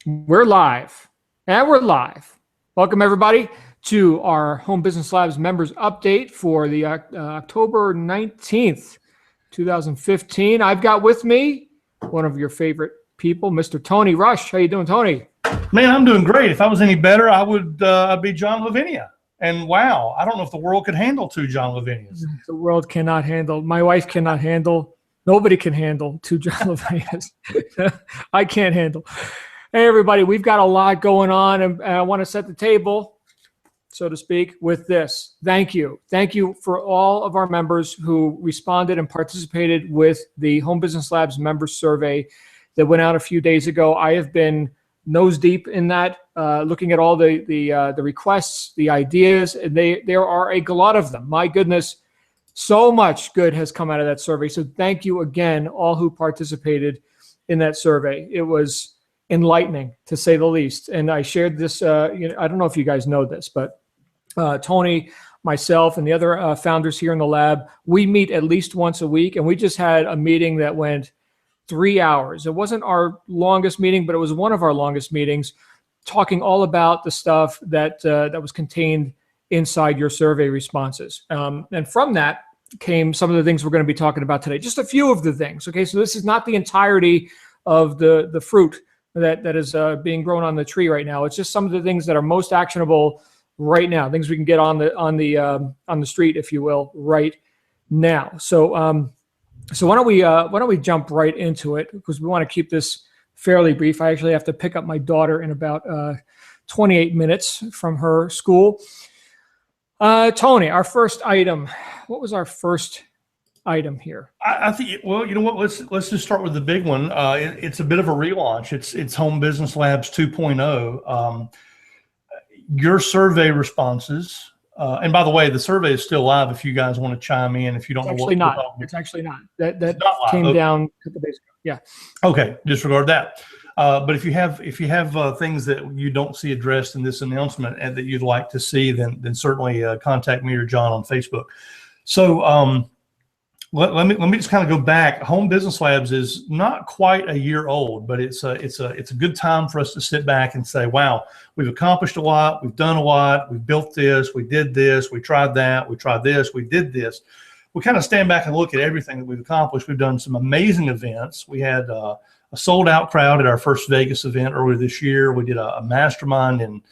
We're live, and we're live. Welcome, everybody, to our Home Business Labs members update for the October 19th, 2015. I've got with me one of your favorite people, Mr. Tony Rush. How you doing, Tony? Man, I'm doing great. If I was any better, I would be John Lavinia. And wow, I don't know if the world could handle two John Lavinias. The world cannot handle. My wife cannot handle. Nobody can handle two John Lavinias. I can't handle. Hey, everybody, we've got a lot going on, and I want to set the table, so to speak, with this. Thank you. Thank you for all of our members who responded and participated with the Home Business Labs members survey that went out a few days ago. I have been nose deep in that, looking at all the requests, the ideas, and there are a lot of them. My goodness, so much good has come out of that survey. So thank you again, all who participated in that survey. It was enlightening, to say the least. And I shared this, I don't know if you guys know this, but Tony, myself, and the other founders here in the lab, we meet at least once a week, and we just had a meeting that went 3 hours. It wasn't our longest meeting, but it was one of our longest meetings, talking all about the stuff that was contained inside your survey responses. And from that came some of the things we're going to be talking about today. Just a few of the things. Okay, so this is not the entirety of the fruit that is being grown on the tree right now. It's just some of the things that are most actionable right now, things we can get on the street, if you will, right now. So why don't we jump right into it, because we want to keep this fairly brief. I actually have to pick up my daughter in about 28 minutes from her school. Tony, our first item. What was our first item here? I think, well, you know what? Let's just start with the big one. It's a bit of a relaunch. It's Home Business Labs 2.0. Your survey responses. And by the way, the survey is still live. If you guys want to chime in, if you don't know what we're talking about. It's actually not. That came down a couple days ago. Yeah. Okay, disregard that. But if you have things that you don't see addressed in this announcement and that you'd like to see, then certainly contact me or John on Facebook. So let me just kind of go back. Home Business Labs is not quite a year old, but it's a good time for us to sit back and say, wow, we've accomplished a lot, we've done a lot, we've built this, we did this, we tried that, we tried this, we did this. We kind of stand back and look at everything that we've accomplished. We've done some amazing events. We had a sold-out crowd at our first Vegas event earlier this year. We did a mastermind in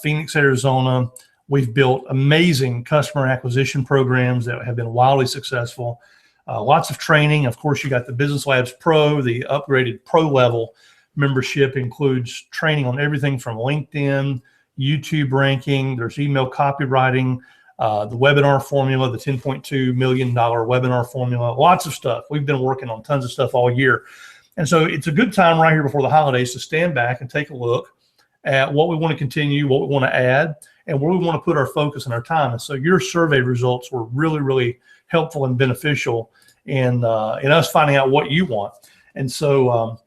Phoenix, Arizona. We've built amazing customer acquisition programs that have been wildly successful. Lots of training. Of course, you got the Business Labs Pro. The upgraded Pro level membership includes training on everything from LinkedIn, YouTube ranking. There's email copywriting, the webinar formula, the $10.2 million webinar formula, lots of stuff. We've been working on tons of stuff all year. And so it's a good time right here before the holidays to stand back and take a look at what we want to continue, what we want to add, and where we want to put our focus and our time. And so your survey results were really, really helpful and beneficial in us finding out what you want. And so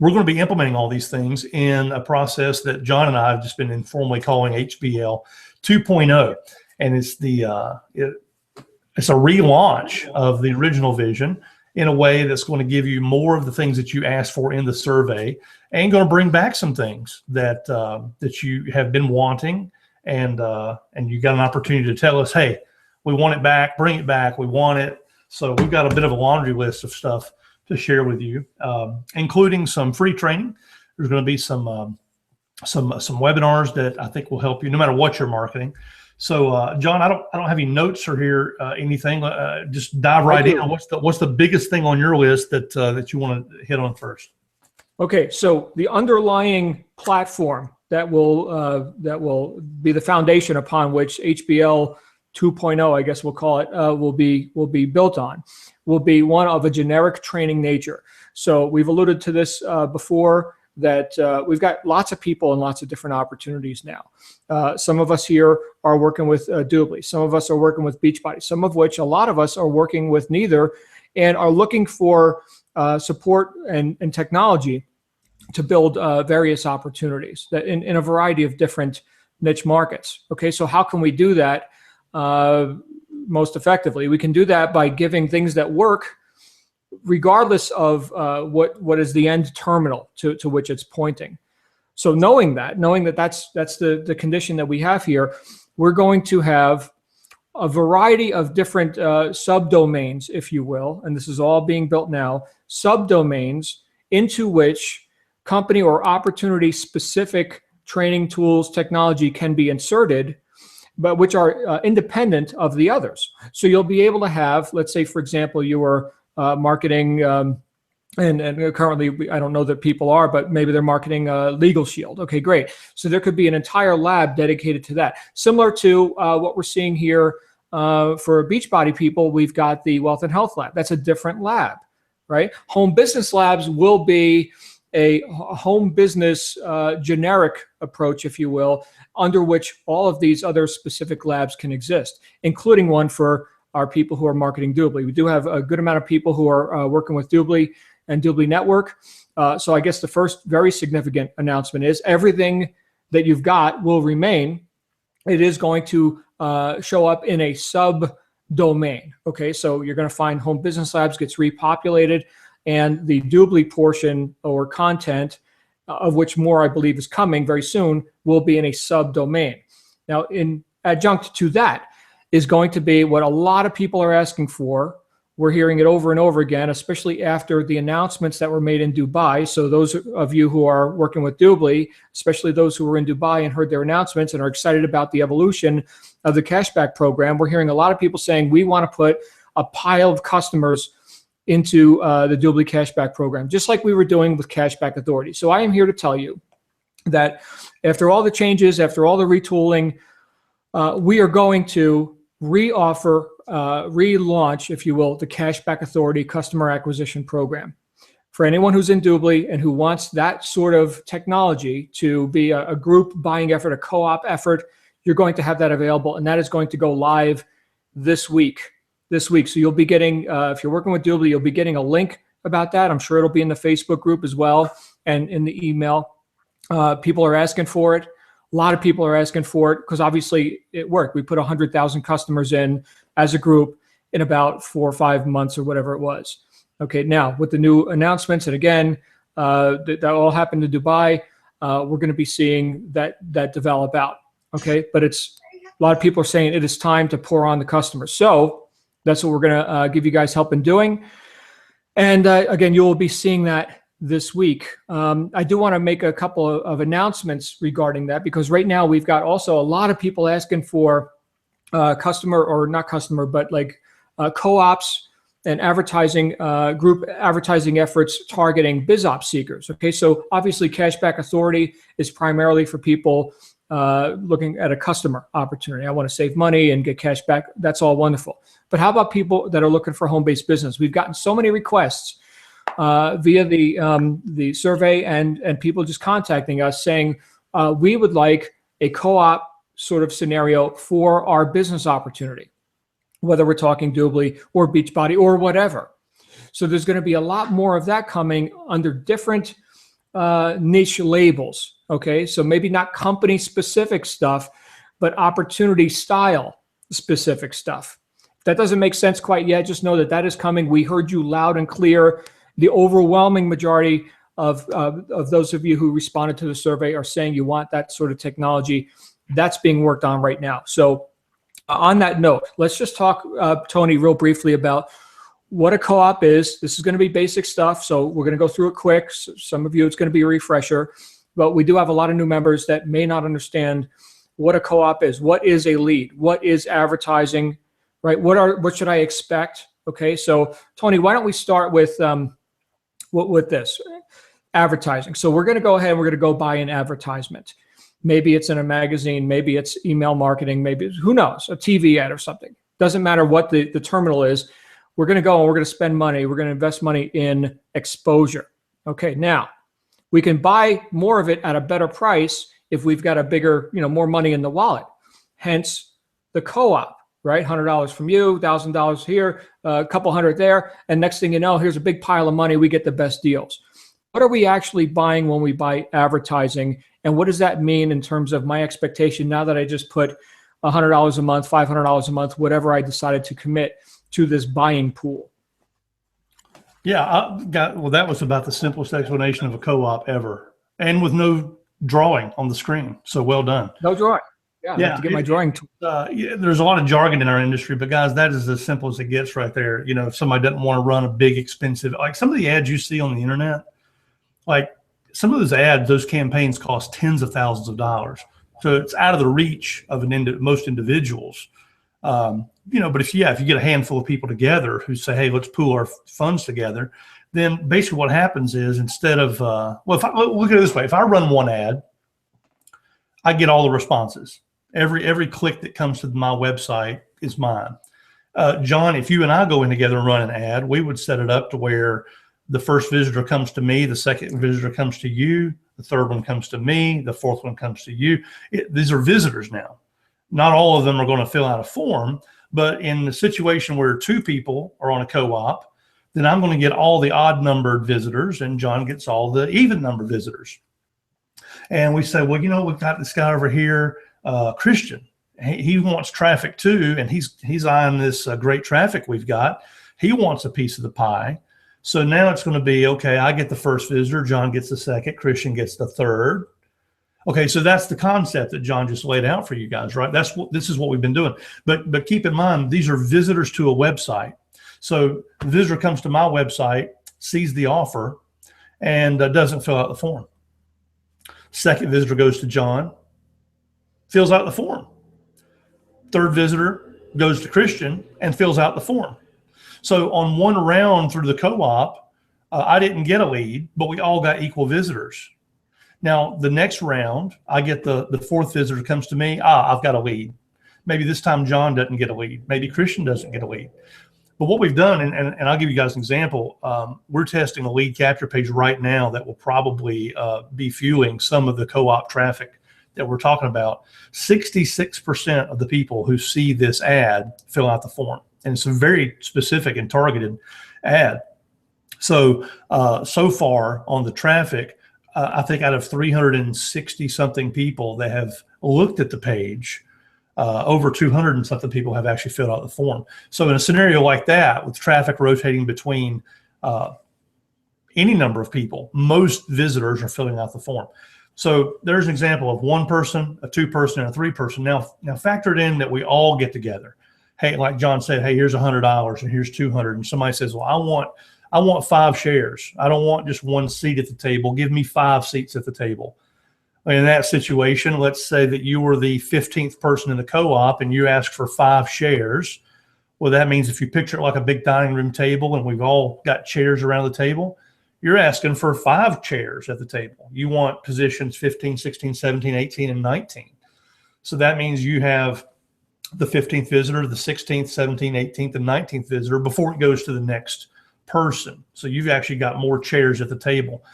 we're going to be implementing all these things in a process that John and I have just been informally calling HBL 2.0. And it's it's a relaunch of the original vision in a way that's going to give you more of the things that you asked for in the survey, and going to bring back some things that you have been wanting, and you got an opportunity to tell us, hey, we want it back, bring it back, we want it. So we've got a bit of a laundry list of stuff to share with you, including some free training. There's going to be some webinars that I think will help you no matter what you're marketing. So John, I don't have any notes or here anything. Just dive right in. What's the biggest thing on your list that you want to hit on first? Okay, so the underlying platform that will be the foundation upon which HBL 2.0, I guess we'll call it, will be built on, will be one of a generic training nature. So we've alluded to this before, that we've got lots of people and lots of different opportunities now. Some of us here are working with Doobly. Some of us are working with Beachbody. Some of which, a lot of us are working with neither, and are looking for support and technology to build various opportunities that in a variety of different niche markets. Okay, so how can we do that most effectively? We can do that by giving things that work regardless of what is the end terminal to which it's pointing. So knowing that that's the condition that we have here, we're going to have a variety of different subdomains, if you will, and this is all being built now, subdomains into which company or opportunity specific training tools, technology can be inserted, but which are independent of the others. So you'll be able to have, let's say, for example, you are marketing, and currently, I don't know that people are, but maybe they're marketing Legal Shield. Okay, great. So there could be an entire lab dedicated to that. Similar to what we're seeing here for Beachbody people, we've got the Wealth and Health Lab. That's a different lab, right? Home business labs will be a home business generic approach, if you will, under which all of these other specific labs can exist, including one for our people who are marketing Doobly. We do have a good amount of people who are working with Doobly and Doobly Network. So I guess the first very significant announcement is everything that you've got will remain. It is going to show up in a subdomain. Okay, so you're going to find Home Business Labs gets repopulated, and the Doobly portion or content, of which more I believe is coming very soon, will be in a subdomain. Now, in adjunct to that is going to be what a lot of people are asking for. We're hearing it over and over again, especially after the announcements that were made in Dubai. So those of you who are working with Doobly, especially those who were in Dubai and heard their announcements and are excited about the evolution of the cashback program, we're hearing a lot of people saying, we want to put a pile of customers into the Doobly cashback program, just like we were doing with Cashback Authority. So I am here to tell you that after all the changes, after all the retooling, we are going to relaunch, if you will, the Cashback Authority Customer Acquisition Program. For anyone who's in Doobly and who wants that sort of technology to be a group buying effort, a co-op effort, you're going to have that available, and that is going to go live this week. So you'll be getting, if you're working with Doobly, you'll be getting a link about that. I'm sure it'll be in the Facebook group as well and in the email. People are asking for it. A lot of people are asking for it because obviously it worked. We put 100,000 customers in as a group in about 4 or 5 months or whatever it was. Okay, now with the new announcements, and again, that all happened in Dubai, we're going to be seeing that develop out. Okay, but it's a lot of people are saying it is time to pour on the customers. So that's what we're going to give you guys help in doing. And again, you will be seeing that this week. I do want to make a couple of announcements regarding that, because right now we've got also a lot of people asking for customer, or not customer, but like co-ops and advertising, group advertising efforts targeting BizOps seekers. Okay, so obviously Cashback Authority is primarily for people looking at a customer opportunity. I want to save money and get cash back. That's all wonderful. But how about people that are looking for home-based business? We've gotten so many requests via the survey and people just contacting us saying, we would like a co-op sort of scenario for our business opportunity, whether we're talking Doobly or Beachbody or whatever. So there's going to be a lot more of that coming under different niche labels. Okay, so maybe not company specific stuff, but opportunity style specific stuff. If that doesn't make sense quite yet, just know that that is coming. We heard you loud and clear. The overwhelming majority of those of you who responded to the survey are saying you want that sort of technology. That's being worked on right now. So on that note, let's just talk, Tony, real briefly about what a co-op is. This is going to be basic stuff, so we're going to go through it quick. So some of you, it's going to be a refresher, but we do have a lot of new members that may not understand what a co-op is. What is a lead? What is advertising, right? What should I expect? Okay, so Tony, why don't we start with this advertising? So we're going to go ahead and we're going to go buy an advertisement. Maybe it's in a magazine, maybe it's email marketing, maybe who knows, a TV ad or something. Doesn't matter what the terminal is. We're going to go and we're going to spend money. We're going to invest money in exposure. Okay, now we can buy more of it at a better price if we've got a bigger, more money in the wallet. Hence the co-op, right? $100 from you, $1,000 here, a couple hundred there, and next thing you know, here's a big pile of money. We get the best deals. What are we actually buying when we buy advertising? And what does that mean in terms of my expectation now that I just put $100 a month, $500 a month, whatever I decided to commit to this buying pool? Yeah, that was about the simplest explanation of a co-op ever, and with no drawing on the screen. So well done. No drawing. Yeah, I Yeah, have to get my drawing tool. Yeah, there's a lot of jargon in our industry, but guys, that is as simple as it gets right there. You know, if somebody doesn't want to run a big, expensive, like some of the ads you see on the internet, like some of those ads, those campaigns cost tens of thousands of dollars. So it's out of the reach of most individuals. You know, but if you get a handful of people together who say, hey, let's pool our funds together, then basically what happens is instead of, look at it this way, if I run one ad, I get all the responses. Every click that comes to my website is mine. John, if you and I go in together and run an ad, we would set it up to where the first visitor comes to me, the second visitor comes to you, the third one comes to me, the fourth one comes to you. These are visitors now. Not all of them are going to fill out a form, but in the situation where two people are on a co-op, then I'm going to get all the odd numbered visitors and John gets all the even numbered visitors. And we say, well, you know, we've got this guy over here, Christian. He wants traffic too, and he's eyeing this great traffic we've got. He wants a piece of the pie. So now it's going to be, okay, I get the first visitor, John gets the second, Christian gets the third. Okay, so that's the concept that John just laid out for you guys, right? This is what we've been doing. But keep in mind, these are visitors to a website. So the visitor comes to my website, sees the offer, and doesn't fill out the form. Second visitor goes to John, fills out the form. Third visitor goes to Christian and fills out the form. So on one round through the co-op, I didn't get a lead, but we all got equal visitors. Now, the next round, I get the fourth visitor comes to me. I've got a lead. Maybe this time John doesn't get a lead. Maybe Christian doesn't get a lead. But what we've done, and I'll give you guys an example, we're testing a lead capture page right now that will probably be fueling some of the co-op traffic that we're talking about. 66% of the people who see this ad fill out the form. And it's a very specific and targeted ad. So, so far on the traffic, I think out of 360 something people that have looked at the page, over 200 and something people have actually filled out the form. So in a scenario like that, with traffic rotating between any number of people, most visitors are filling out the form. So there's an example of one person, a two person, and a three person. Now factor it in that we all get together. Hey, like John said, hey, here's $100 and here's 200. And somebody says, well, I want 5 shares. I don't want just one seat at the table. Give me 5 seats at the table. In that situation, let's say that you were the 15th person in the co-op and you asked for 5 shares. Well, that means if you picture it like a big dining room table and we've all got chairs around the table, you're asking for 5 chairs at the table. You want positions 15, 16, 17, 18, and 19. So that means you have the 15th visitor, the 16th, 17th, 18th, and 19th visitor before it goes to the next person. So you've actually got more chairs at the table.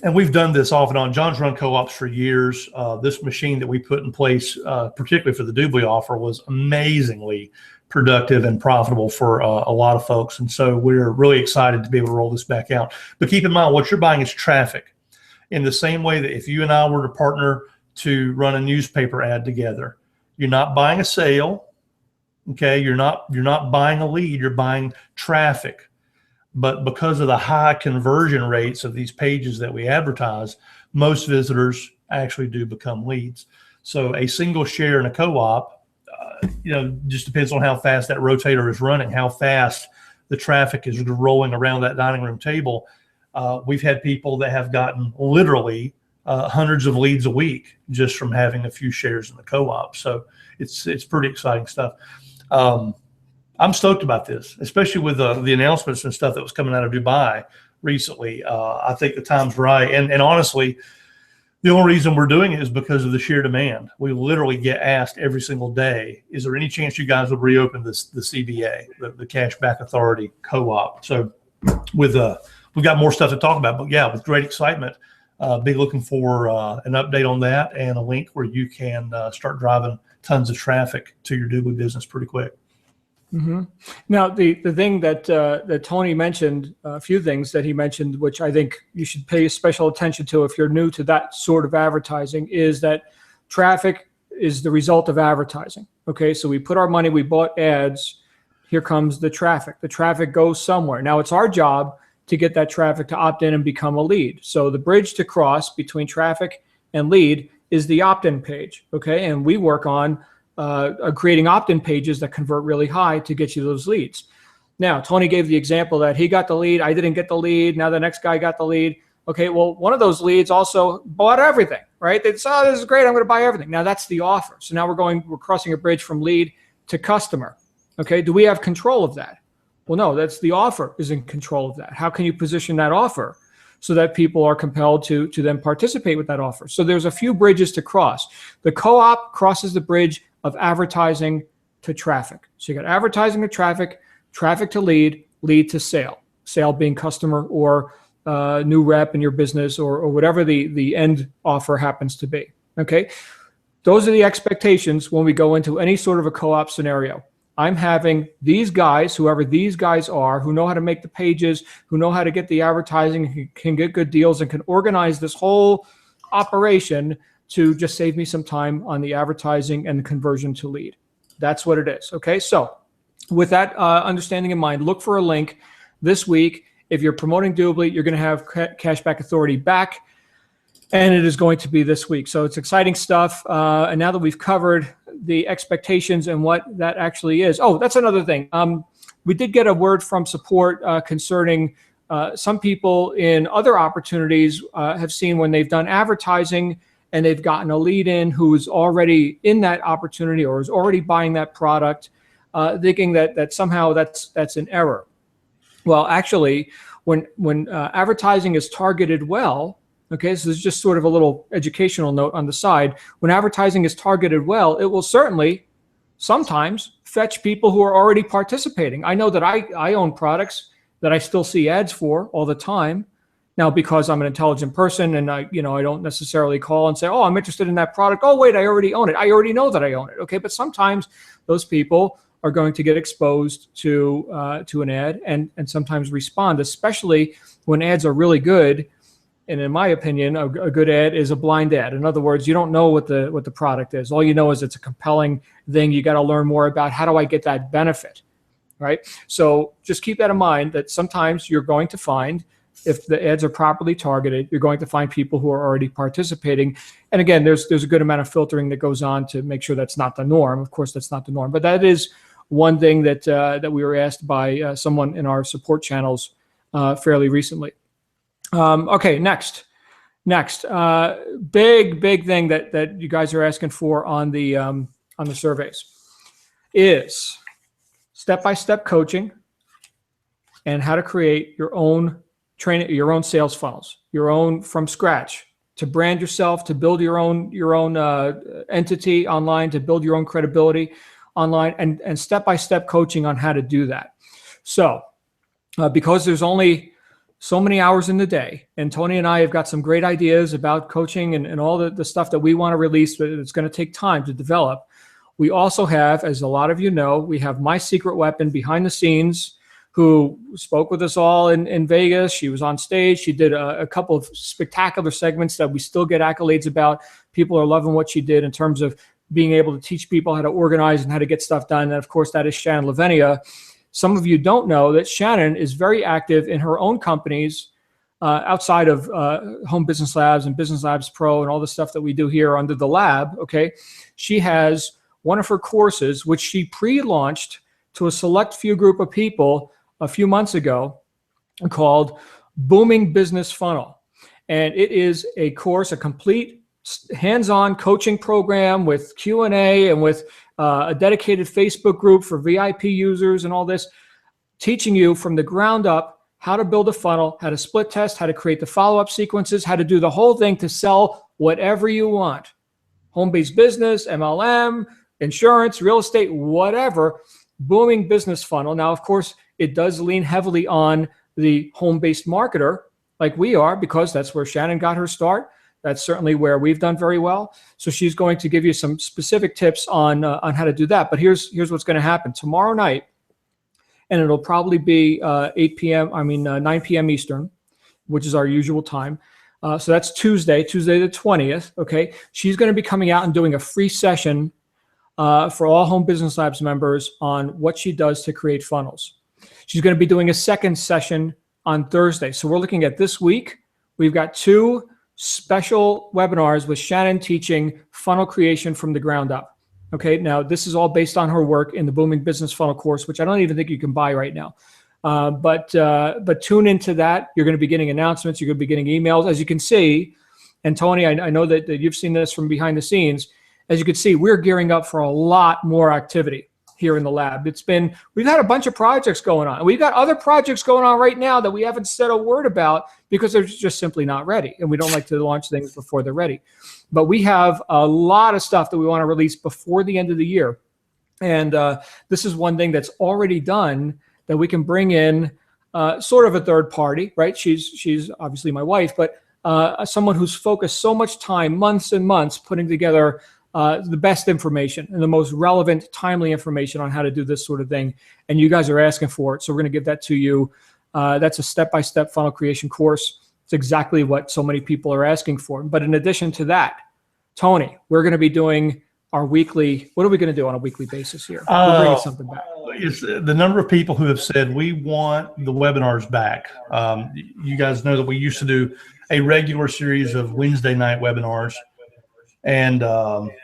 And we've done this off and on. John's run co-ops for years. This machine that we put in place, particularly for the Dubley offer, was amazingly productive and profitable for a lot of folks. And so we're really excited to be able to roll this back out. But keep in mind, what you're buying is traffic. In the same way that if you and I were to partner to run a newspaper ad together, you're not buying a sale. Okay, you're not buying a lead, you're buying traffic. But because of the high conversion rates of these pages that we advertise, most visitors actually do become leads. So a single share in a co-op, just depends on how fast that rotator is running, how fast the traffic is rolling around that dining room table. We've had people that have gotten literally hundreds of leads a week just from having a few shares in the co-op. So it's pretty exciting stuff. I'm stoked about this, especially with the announcements and stuff that was coming out of Dubai recently. I think the time's right. And honestly, the only reason we're doing it is because of the sheer demand. We literally get asked every single day, is there any chance you guys would reopen the CBA, the Cashback Authority co-op? So we've got more stuff to talk about, but yeah, with great excitement, be looking for an update on that and a link where you can start driving tons of traffic to your Dublin business pretty quick. Mm-hmm. Now, the thing that Tony mentioned, a few things that he mentioned, which I think you should pay special attention to if you're new to that sort of advertising, is that traffic is the result of advertising. Okay, so we put our money, we bought ads, here comes the traffic. The traffic goes somewhere. Now, it's our job to get that traffic to opt in and become a lead. So the bridge to cross between traffic and lead is the opt-in page, okay? And we work on creating opt-in pages that convert really high to get you those leads. Now, Tony gave the example that he got the lead, I didn't get the lead, now the next guy got the lead. Okay, well, one of those leads also bought everything, right? They said, oh, this is great, I'm gonna buy everything. Now that's the offer. So now we're crossing a bridge from lead to customer. Okay, do we have control of that? Well, no, that's the offer is in control of that. How can you position that offer so that people are compelled to then participate with that offer? So there's a few bridges to cross. The co-op crosses the bridge of advertising to traffic. So you got advertising to traffic, traffic to lead, lead to sale. Sale being customer or new rep in your business or whatever the end offer happens to be. Okay, those are the expectations when we go into any sort of a co-op scenario. I'm having these guys, whoever these guys are, who know how to make the pages, who know how to get the advertising, who can get good deals and can organize this whole operation to just save me some time on the advertising and the conversion to lead. That's what it is. Okay, so with that understanding in mind, look for a link this week. If you're promoting Doobly, you're going to have Cashback Authority back, and it is going to be this week. So it's exciting stuff. And now that we've covered the expectations and what that actually is. Oh, that's another thing. We did get a word from support concerning some people in other opportunities have seen when they've done advertising and they've gotten a lead in who's already in that opportunity or is already buying that product, thinking that somehow that's an error. Well, actually, when advertising is targeted well, okay, so this is just sort of a little educational note on the side. When advertising is targeted well, it will certainly sometimes fetch people who are already participating. I know that I own products that I still see ads for all the time. Now, because I'm an intelligent person and I don't necessarily call and say, oh, I'm interested in that product. Oh, wait, I already own it. I already know that I own it. Okay, but sometimes those people are going to get exposed to an ad and sometimes respond, especially when ads are really good. And in my opinion, a good ad is a blind ad. In other words, you don't know what the product is. All you know is it's a compelling thing. You got to learn more about how do I get that benefit, right? So just keep that in mind that sometimes you're going to find, if the ads are properly targeted, you're going to find people who are already participating. And again, there's a good amount of filtering that goes on to make sure that's not the norm. Of course, that's not the norm, but that is one thing that we were asked by someone in our support channels fairly recently. Okay, next, big thing that you guys are asking for on the surveys is step-by-step coaching and how to create your own training, your own sales funnels, your own from scratch, to brand yourself, to build your own entity online, to build your own credibility online, and step-by-step coaching on how to do that. So because there's only so many hours in the day, and Tony and I have got some great ideas about coaching and all the stuff that we want to release, but it's going to take time to develop. We also have, as a lot of you know, we have my secret weapon behind the scenes, who spoke with us all in Vegas. She was on stage. She did a couple of spectacular segments that we still get accolades about. People are loving what she did in terms of being able to teach people how to organize and how to get stuff done. And of course, that is Shannon Lavenia. Some of you don't know that Shannon is very active in her own companies outside of Home Business Labs and Business Labs Pro and all the stuff that we do here under the lab, okay? She has one of her courses, which she pre-launched to a select few group of people a few months ago, called Booming Business Funnel. And it is a course, a complete hands-on coaching program with Q&A and with a dedicated Facebook group for VIP users and all this, teaching you from the ground up how to build a funnel, how to split test, how to create the follow-up sequences, how to do the whole thing to sell whatever you want. Home-based business, MLM, insurance, real estate, whatever. Booming Business Funnel. Now, of course, it does lean heavily on the home-based marketer like we are, because that's where Shannon got her start. That's certainly where we've done very well. So she's going to give you some specific tips on how to do that. But here's what's going to happen tomorrow night, and it'll probably be 9 p.m. Eastern, which is our usual time. So that's Tuesday the 20th. Okay, she's going to be coming out and doing a free session for all Home Business Labs members on what she does to create funnels. She's going to be doing a second session on Thursday. So we're looking at this week. We've got 2 special webinars with Shannon teaching funnel creation from the ground up. Okay, now this is all based on her work in the Booming Business Funnel course, which I don't even think you can buy right now. But tune into that. You're going to be getting announcements. You're going to be getting emails. As you can see, and Tony, I know that you've seen this from behind the scenes. As you can see, we're gearing up for a lot more activity here in the lab. We've had a bunch of projects going on. We've got other projects going on right now that we haven't said a word about because they're just simply not ready. And we don't like to launch things before they're ready. But we have a lot of stuff that we want to release before the end of the year. And this is one thing that's already done that we can bring in sort of a third party, right? She's obviously my wife, but someone who's focused so much time, months and months, putting together the best information and the most relevant, timely information on how to do this sort of thing. And you guys are asking for it. So we're going to give that to you. That's a step-by-step funnel creation course. It's exactly what so many people are asking for. But in addition to that, Tony, we're going to be doing our weekly, what are we going to do on a weekly basis here? We're bringing something back. It's the number of people who have said, we want the webinars back. You guys know that we used to do a regular series of Wednesday night webinars. And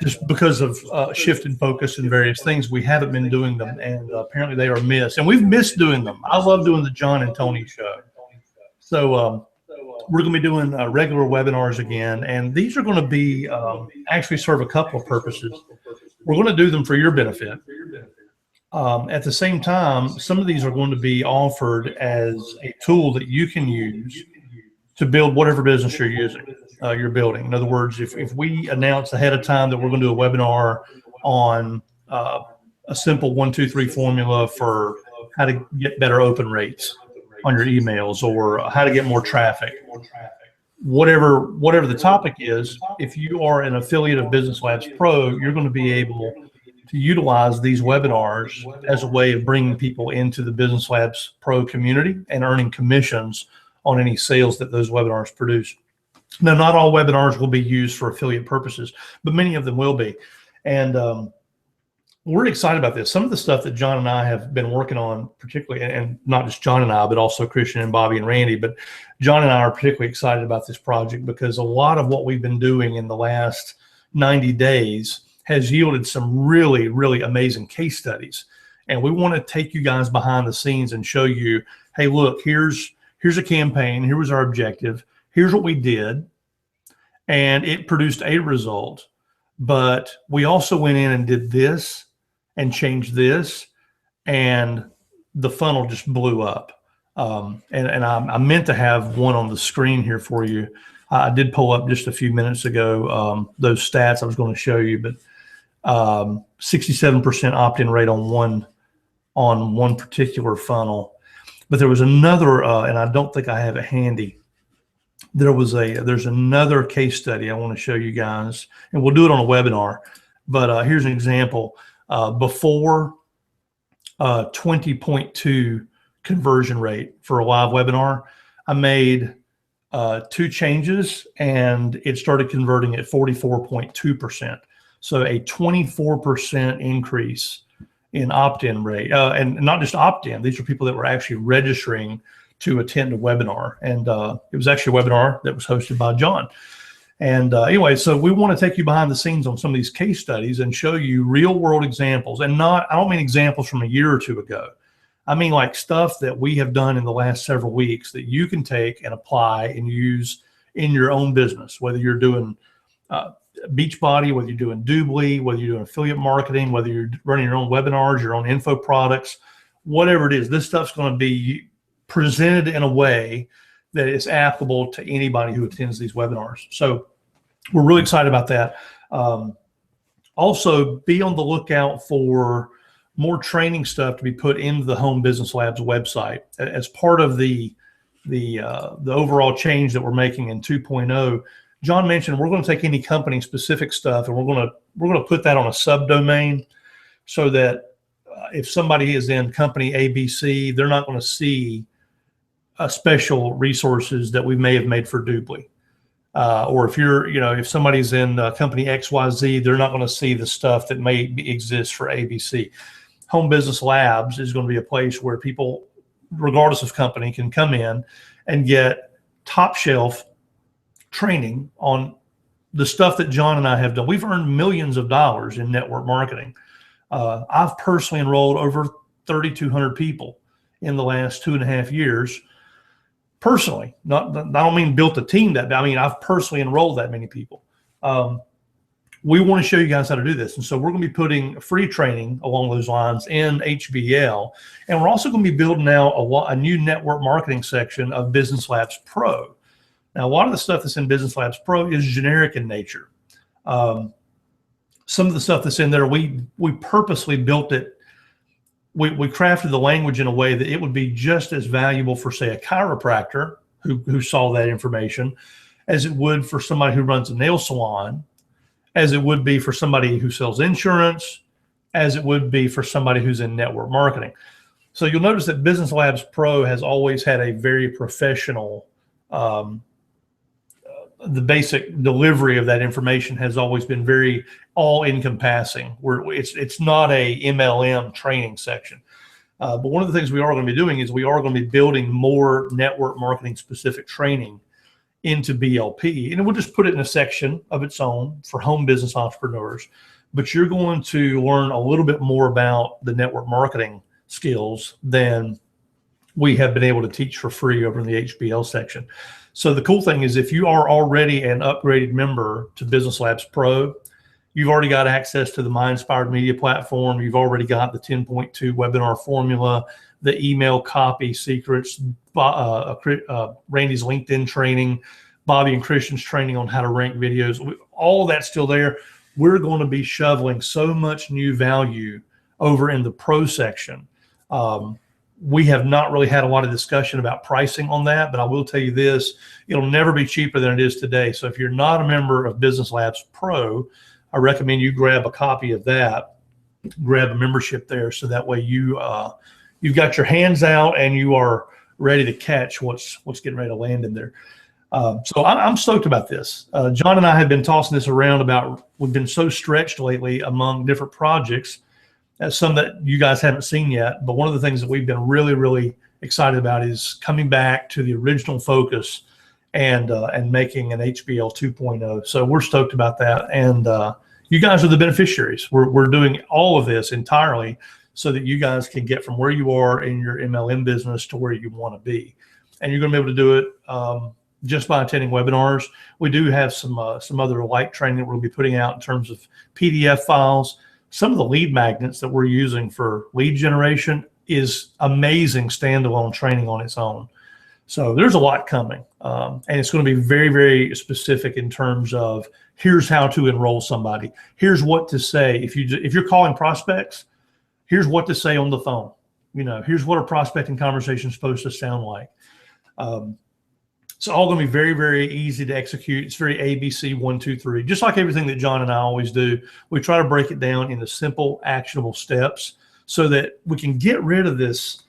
just because of shift in focus and various things, we haven't been doing them. And apparently they are missed. And we've missed doing them. I love doing the John and Tony show. So we're going to be doing regular webinars again. And these are going to be actually serve a couple of purposes. We're going to do them for your benefit. At the same time, some of these are going to be offered as a tool that you can use to build whatever business you're building. In other words, if we announce ahead of time that we're going to do a webinar on a simple 1, 2, 3 formula for how to get better open rates on your emails, or how to get more traffic, whatever the topic is, if you are an affiliate of Business Labs Pro, you're going to be able to utilize these webinars as a way of bringing people into the Business Labs Pro community and earning commissions on any sales that those webinars produce. Now, not all webinars will be used for affiliate purposes, but many of them will be. And we're excited about this. Some of the stuff that John and I have been working on, particularly, and not just John and I, but also Christian and Bobby and Randy, but John and I are particularly excited about this project because a lot of what we've been doing in the last 90 days has yielded some really, really amazing case studies. And we want to take you guys behind the scenes and show you, hey, look, here's a campaign. Here was our objective. Here's what we did. And it produced a result. But we also went in and did this and changed this. And the funnel just blew up. And I meant to have one on the screen here for you. I did pull up just a few minutes ago those stats I was going to show you, but 67% opt-in rate on one particular funnel. But there was another, and I don't think I have it handy. There's another case study I want to show you guys, and we'll do it on a webinar. But here's an example. Before 20.2 conversion rate for a live webinar, I made 2 changes, and it started converting at 44.2%. So a 24% increase in opt-in rate, and not just opt-in. These are people that were actually registering to attend a webinar, and it was actually a webinar that was hosted by John. And anyway, so we want to take you behind the scenes on some of these case studies and show you real-world examples, and I don't mean examples from a year or two ago. I mean like stuff that we have done in the last several weeks that you can take and apply and use in your own business, whether you're doing Beachbody, whether you're doing Doobly, whether you're doing affiliate marketing, whether you're running your own webinars, your own info products, whatever it is. This stuff's going to be presented in a way that is applicable to anybody who attends these webinars. So we're really excited about that. Also, be on the lookout for more training stuff to be put into the Home Business Labs website as part of the overall change that we're making in 2.0. John mentioned we're going to take any company specific stuff and we're going to put that on a subdomain so that if somebody is in company ABC, they're not going to see special resources that we may have made for Doobly. Or if somebody's in company XYZ, they're not going to see the stuff that may exist for ABC. Home Business Labs is going to be a place where people regardless of company, can come in and get top shelf training on the stuff that John and I have done. We've earned millions of dollars in network marketing. I've personally enrolled over 3,200 people in the last 2.5 years. Personally, I don't mean built a team that, I mean, I've personally enrolled that many people. We want to show you guys how to do this. And so we're going to be putting free training along those lines in HBL. And we're also going to be building now a new network marketing section of Business Labs Pro. Now, a lot of the stuff that's in Business Labs Pro is generic in nature. Some of the stuff that's in there, we purposely built it. We crafted the language in a way that it would be just as valuable for, say, a chiropractor who saw that information as it would for somebody who runs a nail salon, as it would be for somebody who sells insurance, as it would be for somebody who's in network marketing. So you'll notice that Business Labs Pro has always had a very professional, the basic delivery of that information has always been very all-encompassing. It's not a MLM training section. But one of the things we are going to be doing is we are going to be building more network marketing specific training into BLP, and we'll just put it in a section of its own for home business entrepreneurs. But you're going to learn a little bit more about the network marketing skills than we have been able to teach for free over in the HBL section. So the cool thing is, if you are already an upgraded member to Business Labs Pro, you've already got access to the My Inspired Media platform. You've already got the 10.2 webinar formula, the email copy secrets, Randy's LinkedIn training, Bobby and Christian's training on how to rank videos. All of that's still there. We're going to be shoveling so much new value over in the Pro section. We have not really had a lot of discussion about pricing on that, but I will tell you this, it'll never be cheaper than it is today. So if you're not a member of Business Labs Pro, I recommend you grab a copy of that, grab a membership there, so that way you've got your hands out and you are ready to catch what's getting ready to land in there. So I'm stoked about this. John and I have been tossing this around about, we've been so stretched lately among different projects, some that you guys haven't seen yet. But one of the things that we've been really, really excited about is coming back to the original focus and making an HBL 2.0. So we're stoked about that. And you guys are the beneficiaries. We're doing all of this entirely so that you guys can get from where you are in your MLM business to where you want to be. And you're going to be able to do it just by attending webinars. We do have some other light training that we'll be putting out in terms of PDF files. Some of the lead magnets that we're using for lead generation is amazing standalone training on its own. So there's a lot coming. And it's going to be very, very specific in terms of, here's how to enroll somebody. Here's what to say. If you're calling prospects, here's what to say on the phone. Here's what a prospecting conversation is supposed to sound like. It's all going to be very, very easy to execute. It's very ABC 1, 2, 3, just like everything that John and I always do. We try to break it down into simple, actionable steps so that we can get rid of this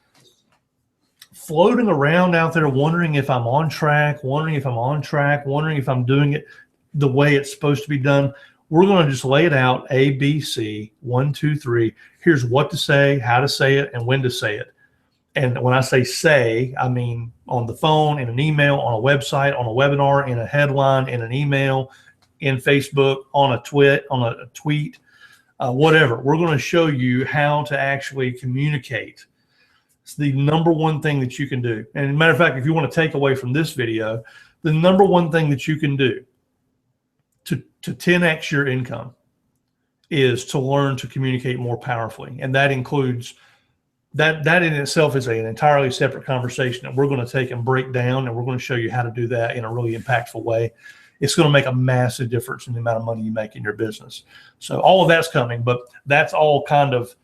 floating around out there, wondering if I'm on track, wondering if I'm doing it the way it's supposed to be done. We're going to just lay it out, ABC 1, 2, 3. Here's what to say, how to say it, and when to say it. And when I say, I mean on the phone, in an email, on a website, on a webinar, in a headline, in an email, in Facebook, on a tweet, whatever. We're going to show you how to actually communicate. It's the number one thing that you can do. And as a matter of fact, if you want to take away from this video, the number one thing that you can do to 10x your income is to learn to communicate more powerfully. And that includes that in itself is an entirely separate conversation that we're going to take and break down, and we're going to show you how to do that in a really impactful way. It's going to make a massive difference in the amount of money you make in your business. So all of that's coming, but that's all kind of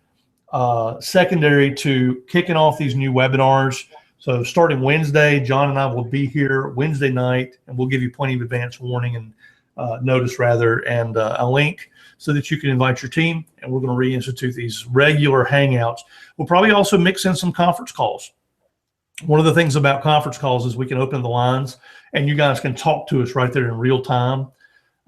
secondary to kicking off these new webinars. So starting Wednesday, John and I will be here Wednesday night, and we'll give you plenty of advance warning and notice rather, and a link so that you can invite your team, and we're going to reinstitute these regular hangouts. We'll probably also mix in some conference calls. One of the things about conference calls is we can open the lines and you guys can talk to us right there in real time.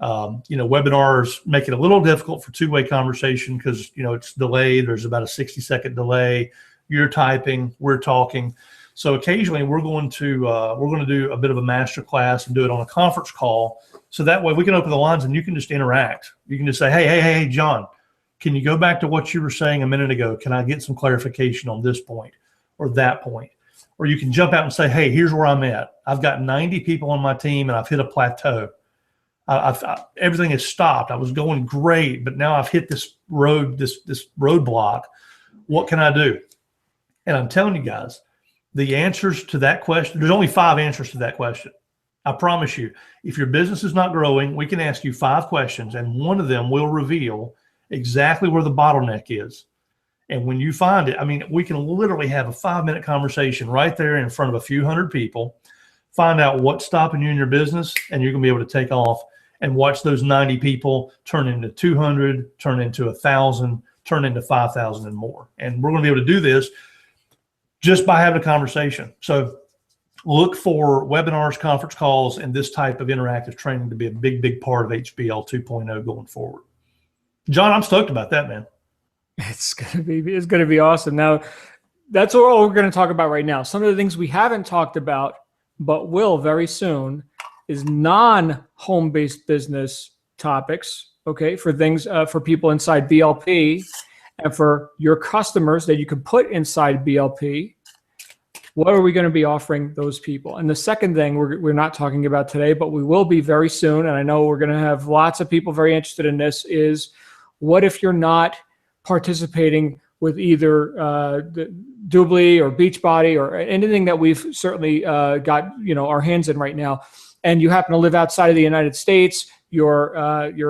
Webinars make it a little difficult for two-way conversation because, it's delayed. There's about a 60-second delay. You're typing, we're talking. So occasionally we're going to do a bit of a master class and do it on a conference call. So that way we can open the lines and you can just interact. You can just say, hey, John, can you go back to what you were saying a minute ago? Can I get some clarification on this point or that point? Or you can jump out and say, hey, here's where I'm at. I've got 90 people on my team and I've hit a plateau. Everything has stopped. I was going great, but now I've hit this roadblock. What can I do? And I'm telling you guys, the answers to that question, there's only 5 answers to that question. I promise you, if your business is not growing, we can ask you 5 questions and one of them will reveal exactly where the bottleneck is. And when you find it, I mean, we can literally have a 5-minute conversation right there in front of a few hundred people, find out what's stopping you in your business, and you're going to be able to take off and watch those 90 people turn into 200, turn into 1,000, turn into 5,000 and more. And we're going to be able to do this just by having a conversation. So look for webinars, conference calls, and this type of interactive training to be a big part of HBL 2.0 going forward. John, I'm stoked about that, man. It's gonna be awesome. Now, that's all we're going to talk about right now. Some of the things we haven't talked about, but will very soon, is non-home-based business topics. Okay, for things for people inside BLP, and for your customers that you can put inside BLP. What are we going to be offering those people? And the second thing we're not talking about today, but we will be very soon, and I know we're going to have lots of people very interested in this, is what if you're not participating with either Doobly or Beachbody or anything that we've certainly got our hands in right now, and you happen to live outside of the United States, you're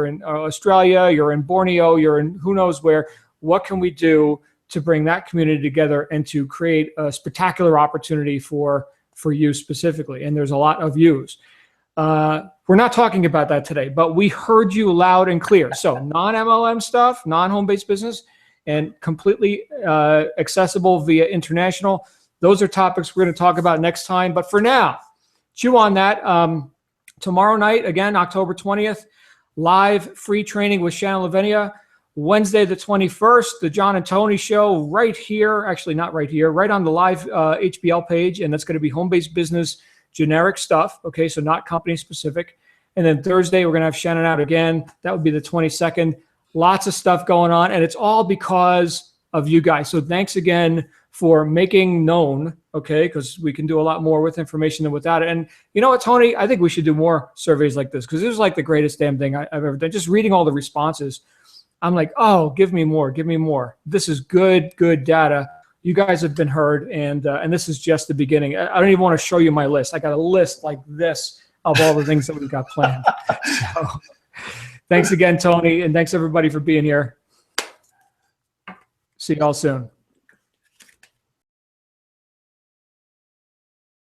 in Australia, you're in Borneo, you're in who knows where. What can we do to bring that community together and to create a spectacular opportunity for you specifically? And there's a lot of yous. We're not talking about that today, but we heard you loud and clear. So non-MLM stuff, non-home-based business, and completely accessible via international. Those are topics we're going to talk about next time. But for now, chew on that. Tomorrow night, again, October 20th, live free training with Shannon Lavinia. Wednesday, the 21st, the John and Tony show right here. Actually, not right here, right on the live HBL page. And that's going to be home-based business, generic stuff. Okay, so not company specific. And then Thursday, we're going to have Shannon out again. That would be the 22nd. Lots of stuff going on. And it's all because of you guys. So thanks again for making known, okay, because we can do a lot more with information than without it. And you know what, Tony? I think we should do more surveys like this, because this is like the greatest damn thing I've ever done. Just reading all the responses, I'm like, oh, give me more, give me more. This is good data. You guys have been heard, and this is just the beginning. I don't even want to show you my list. I got a list like this of all the things that we've got planned. So, thanks again, Tony, and thanks everybody for being here. See y'all soon.